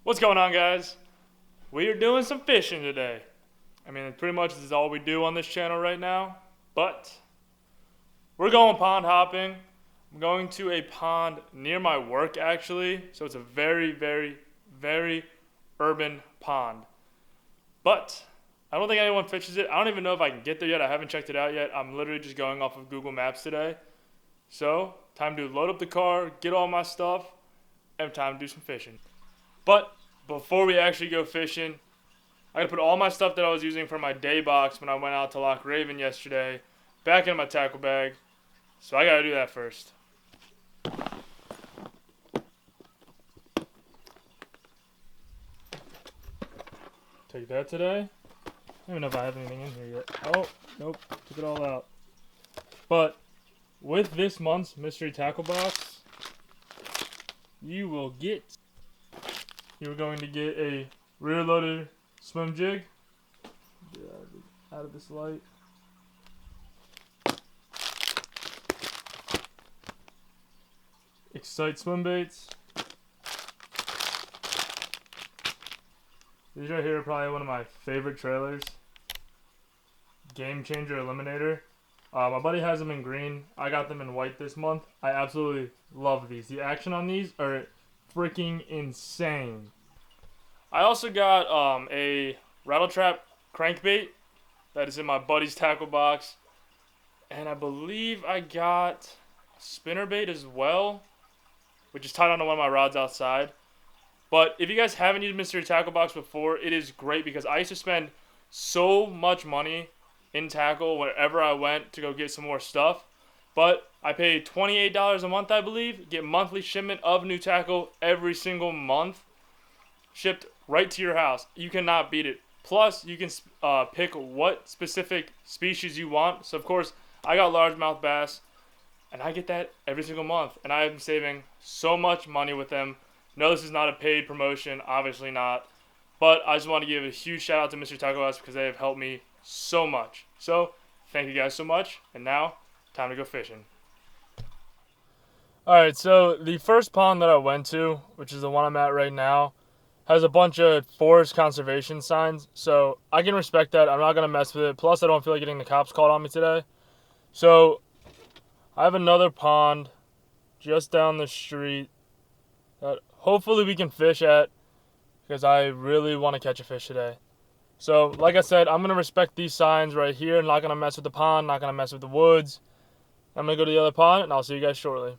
What's going on, guys? We are doing some fishing today. I mean, pretty much this is all we do on this channel right now, but we're going pond hopping. I'm going to a pond near my work, actually, so it's a very, very, very urban pond. But I don't think anyone fishes it. I don't even know if I can get there yet. I haven't checked it out yet. I'm literally just going off of Google Maps today. So, time to load up the car, get all my stuff, and time to do some fishing. But before we actually go fishing, I gotta put all my stuff that I was using for my day box when I went out to Loch Raven yesterday back in my tackle bag. So I gotta do that first. Take that today. I don't even know if I have anything in here yet. Oh, nope, took it all out. But with this month's mystery tackle box, you're going to get a rear-loaded swim jig. Get out of this light. Excite swim baits. These right here are probably one of my favorite trailers. Game Changer Eliminator. My buddy has them in green. I got them in white this month. I absolutely love these. The action on these are freaking insane. I also got a rattle trap crankbait that is in my buddy's tackle box, and I believe I got a spinner bait as well, which is tied onto one of my rods outside. But if you guys haven't used mystery tackle box before, it is great because I used to spend so much money in tackle wherever I went to go get some more stuff. But I paid $28 a month, I believe, get monthly shipment of new tackle every single month, shipped right to your house. You cannot beat it. Plus, you can pick what specific species you want. So, of course, I got largemouth bass, and I get that every single month. And I am saving so much money with them. No, this is not a paid promotion, obviously not. But I just want to give a huge shout out to Mr. Tackle Box because they have helped me so much. So, thank you guys so much. And now, time to go fishing. Alright, so the first pond that I went to, which is the one I'm at right now, has a bunch of forest conservation signs. So, I can respect that. I'm not going to mess with it. Plus, I don't feel like getting the cops called on me today. So, I have another pond just down the street that hopefully we can fish at because I really want to catch a fish today. So, like I said, I'm going to respect these signs right here. Not going to mess with the pond, not going to mess with the woods. I'm going to go to the other pond, and I'll see you guys shortly.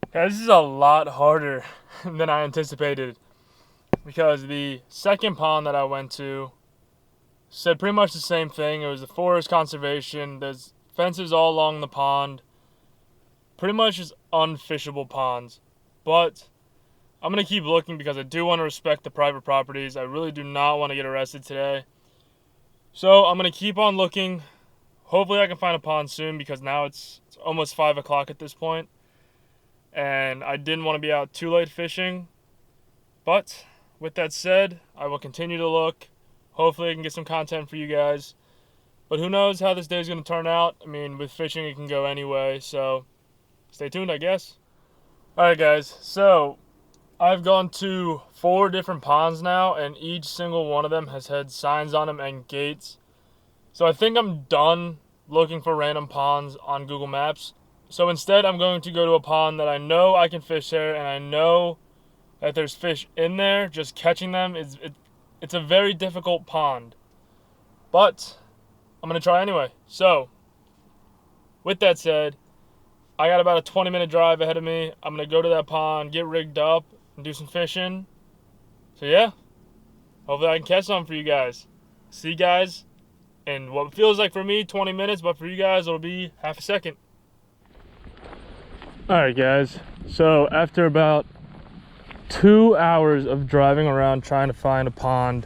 Okay, this is a lot harder than I anticipated because the second pond that I went to said pretty much the same thing. It was the forest conservation. There's fences all along the pond. Pretty much just unfishable ponds. But I'm going to keep looking because I do want to respect the private properties. I really do not want to get arrested today. So I'm going to keep on looking. Hopefully I can find a pond soon because now it's almost 5 o'clock at this point. And I didn't want to be out too late fishing. But with that said, I will continue to look. Hopefully I can get some content for you guys. But who knows how this day is going to turn out. I mean, with fishing it can go anyway. So stay tuned, I guess. Alright guys, so I've gone to 4 different ponds now, and each single one of them has had signs on them and gates. So I think I'm done looking for random ponds on Google Maps. So instead, I'm going to go to a pond that I know I can fish there, and I know that there's fish in there. Just catching them, it's a very difficult pond. But I'm going to try anyway. So, with that said, I got about a 20-minute drive ahead of me. I'm going to go to that pond, get rigged up, and do some fishing. So yeah, hopefully I can catch some for you guys. See you guys in what feels like for me 20 minutes, but for you guys it'll be half a second. Alright guys, so after about 2 hours of driving around trying to find a pond,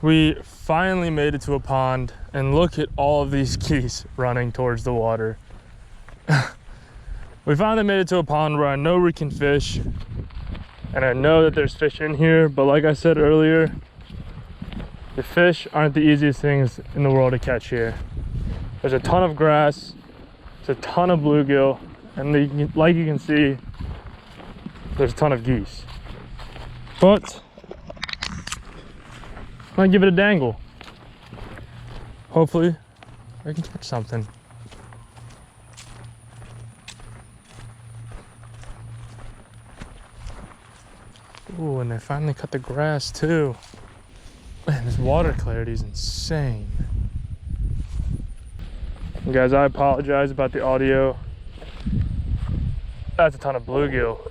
we finally made it to a pond, and look at all of these geese running towards the water. We finally made it to a pond where I know we can fish, and I know that there's fish in here, but like I said earlier, the fish aren't the easiest things in the world to catch here. There's a ton of grass, there's a ton of bluegill, and like you can see, there's a ton of geese. but might give it a dangle. Hopefully I can catch something. Ooh, and they finally cut the grass too. Man, this water clarity is insane. And guys, I apologize about the audio. That's a ton of bluegill.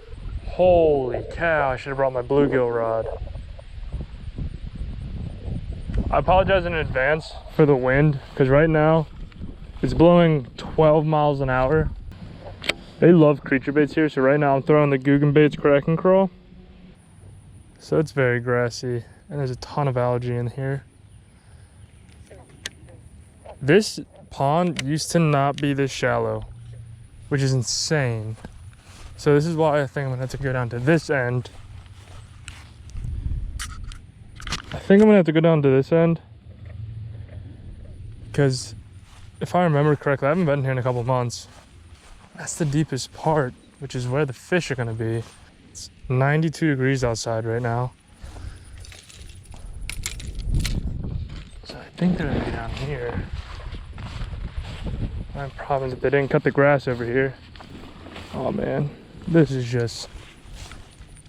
Holy cow, I should have brought my bluegill rod. I apologize in advance for the wind, because right now it's blowing 12 miles an hour. They love creature baits here, so right now I'm throwing the Guggen Baits Crack and Crawl. So it's very grassy, and there's a ton of algae in here. This pond used to not be this shallow, which is insane. So this is why I think I'm gonna have to go down to this end. I think I'm gonna have to go down to this end, because if I remember correctly, I haven't been here in a couple months. That's the deepest part, which is where the fish are gonna be. It's 92 degrees outside right now. So I think they're gonna be down here. My problem is that they didn't cut the grass over here. Oh man, this is just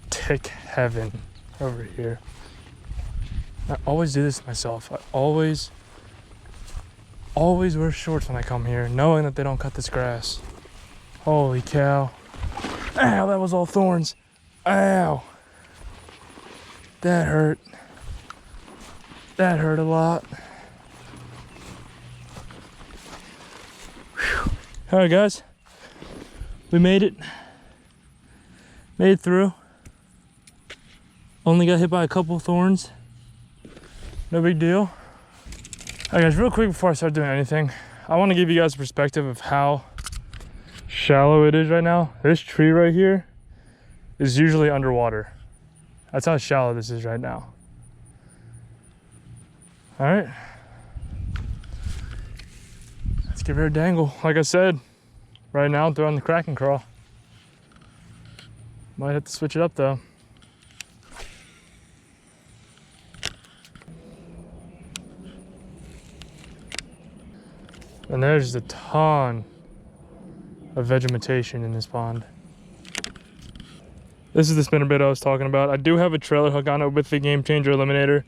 tick heaven over here. I always do this to myself. I always wear shorts when I come here, knowing that they don't cut this grass. Holy cow. Ow, that was all thorns. Ow. That hurt. That hurt a lot. All right, guys. We made it. Made it through. Only got hit by a couple thorns. No big deal. All right, guys, real quick before I start doing anything, I want to give you guys a perspective of how shallow it is right now. This tree right here is usually underwater. That's how shallow this is right now. All right. Let's give her a dangle. Like I said, right now I'm throwing the Crack and Crawl. Might have to switch it up though. And there's a ton of vegetation in this pond. This is the spinnerbait I was talking about. I do have a trailer hook on it with the Game Changer Eliminator.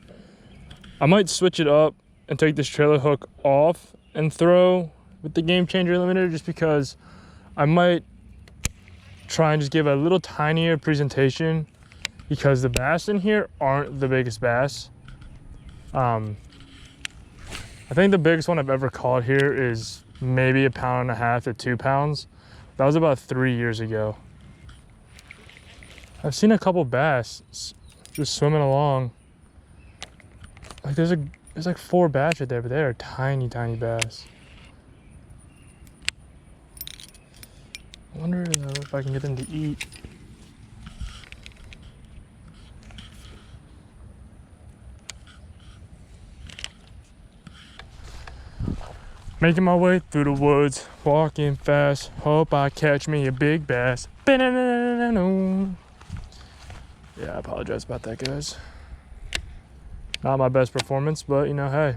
I might switch it up and take this trailer hook off and throw with the Game Changer Eliminator, just because I might try and just give a little tinier presentation, because the bass in here aren't the biggest bass. I think the biggest one I've ever caught here is maybe 1.5 pounds to 2 pounds. That was about 3 years ago. I've seen a couple bass just swimming along. Like there's like 4 bass right there, but they are tiny, tiny bass. I wonder though if I can get them to eat. Making my way through the woods, walking fast, hope I catch me a big bass. Yeah, I apologize about that, guys. Not my best performance, but you know, hey,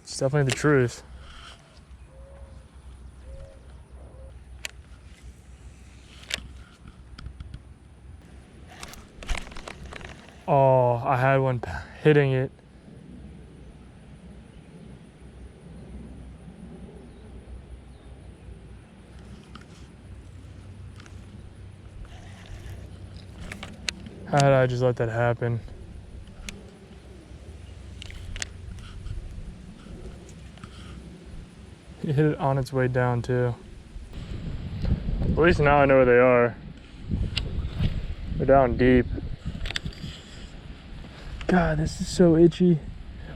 it's definitely the truth. Oh, I had one hitting it. How did I just let that happen? It hit it on its way down too. At least now I know where they are. They're down deep. God, this is so itchy.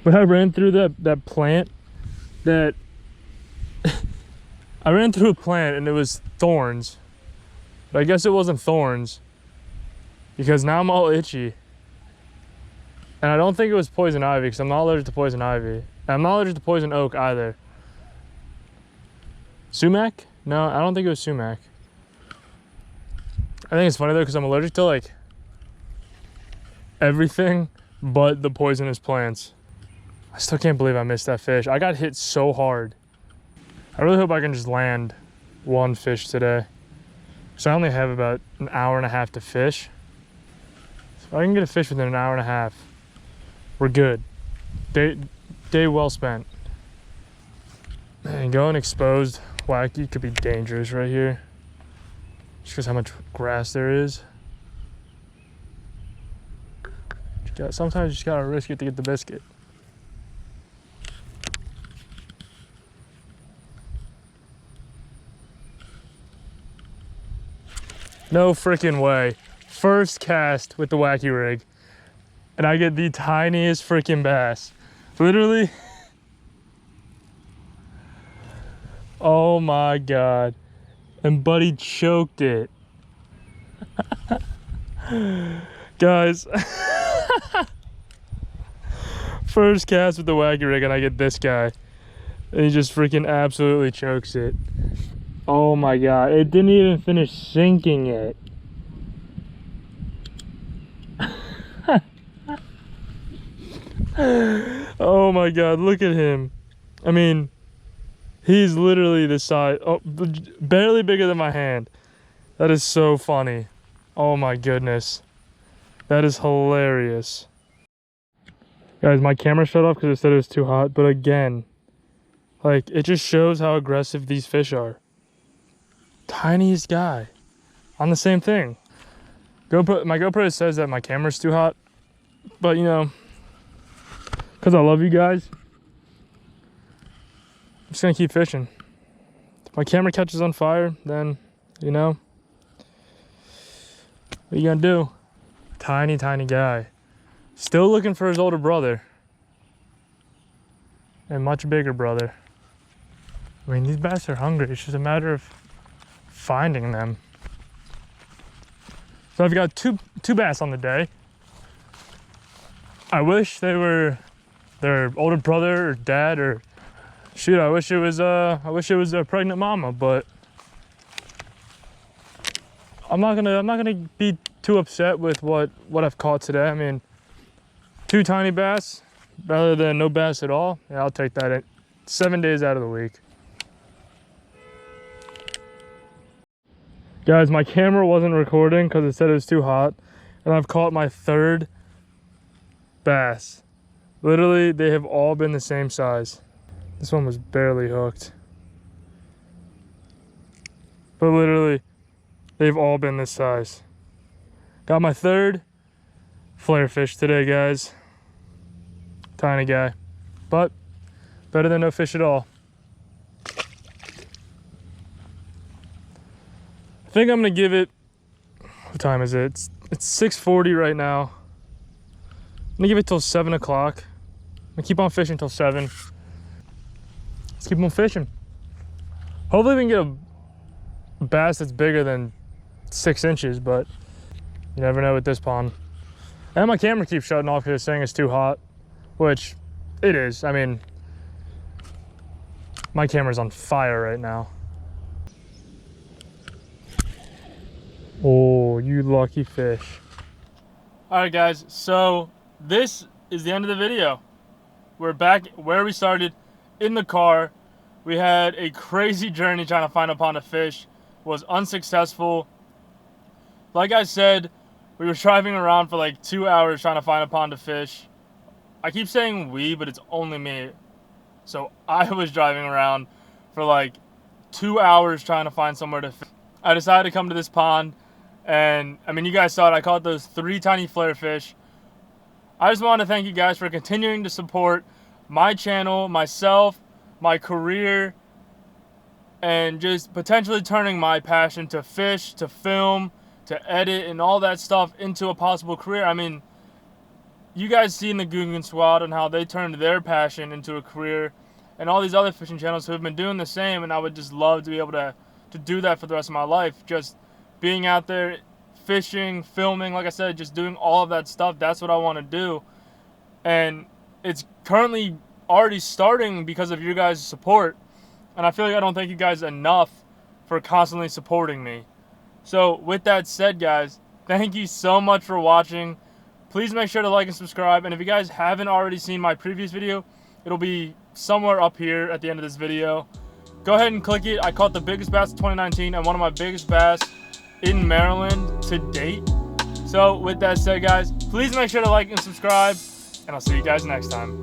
When I ran through that plant, I ran through a plant and it was thorns. But I guess it wasn't thorns, because now I'm all itchy. And I don't think it was poison ivy, because I'm not allergic to poison ivy. And I'm not allergic to poison oak either. Sumac? No, I don't think it was sumac. I think it's funny though, because I'm allergic to like everything but the poisonous plants. I still can't believe I missed that fish. I got hit so hard. I really hope I can just land one fish today. So I only have about an hour and a half to fish. So if I can get a fish within an hour and a half, we're good. Day well spent. Man, going exposed wacky could be dangerous right here. Just because how much grass there is. Sometimes you just gotta risk it to get the biscuit. No freaking way. First cast with the wacky rig, and I get the tiniest freaking bass. Literally. Oh my God. And buddy choked it. Guys. First cast with the wacky rig and I get this guy. And he just freaking absolutely chokes it. Oh my God. It didn't even finish sinking it. Oh my God, look at him. I mean, he's literally the size, oh, barely bigger than my hand. That is so funny. Oh my goodness. That is hilarious. Guys, my camera shut off because it said it was too hot, but again, like, it just shows how aggressive these fish are. Tiniest guy on the same thing. My GoPro says that my camera's too hot, but you know, because I love you guys, I'm just gonna keep fishing. If my camera catches on fire, then, you know, what are you gonna do? Tiny guy. Still looking for his older brother. And much bigger brother. I mean, these bass are hungry. It's just a matter of finding them. So I've got two bass on the day. I wish they were their older brother or dad, or shoot, I wish it was a pregnant mama, but I'm not gonna be too upset with what I've caught today. I mean, 2 tiny bass rather than no bass at all. Yeah, I'll take that 7 days out of the week. Guys, my camera wasn't recording because it said it was too hot, and I've caught my 3rd bass. Literally, they have all been the same size. This one was barely hooked. But literally, they've all been this size. Got my 3rd Flair fish today, guys. Tiny guy, but better than no fish at all. I think I'm gonna give it, what time is it? It's 6:40 right now. I'm gonna give it till 7 o'clock. I'm gonna keep on fishing till 7. Let's keep on fishing. Hopefully we can get a bass that's bigger than 6 inches, but you never know with this pond. And my camera keeps shutting off because it's saying it's too hot, which it is. I mean, my camera's on fire right now. Oh, you lucky fish. All right, guys, so this is the end of the video. We're back where we started, in the car. We had a crazy journey trying to find a pond of fish. Was unsuccessful. Like I said, we were driving around for like 2 hours trying to find a pond of fish. I keep saying we, but it's only me. So I was driving around for like 2 hours trying to find somewhere to fish. I decided to come to this pond, and I mean, you guys saw it. I caught those 3 tiny Flair fish. I just want to thank you guys for continuing to support my channel, myself, my career, and just potentially turning my passion to fish, to film, to edit, and all that stuff into a possible career. I mean, you guys seen the Gungan Squad and how they turned their passion into a career, and all these other fishing channels who have been doing the same, and I would just love to be able to do that for the rest of my life. Just being out there fishing, filming, like I said, just doing all of that stuff. That's what I want to do. And it's currently already starting because of your guys' support. And I feel like I don't thank you guys enough for constantly supporting me. So with that said, guys, thank you so much for watching. Please make sure to like and subscribe. And if you guys haven't already seen my previous video, it'll be somewhere up here at the end of this video. Go ahead and click it. I caught the biggest bass of 2019 and one of my biggest bass in Maryland to date. So with that said, guys, please make sure to like and subscribe, and I'll see you guys next time.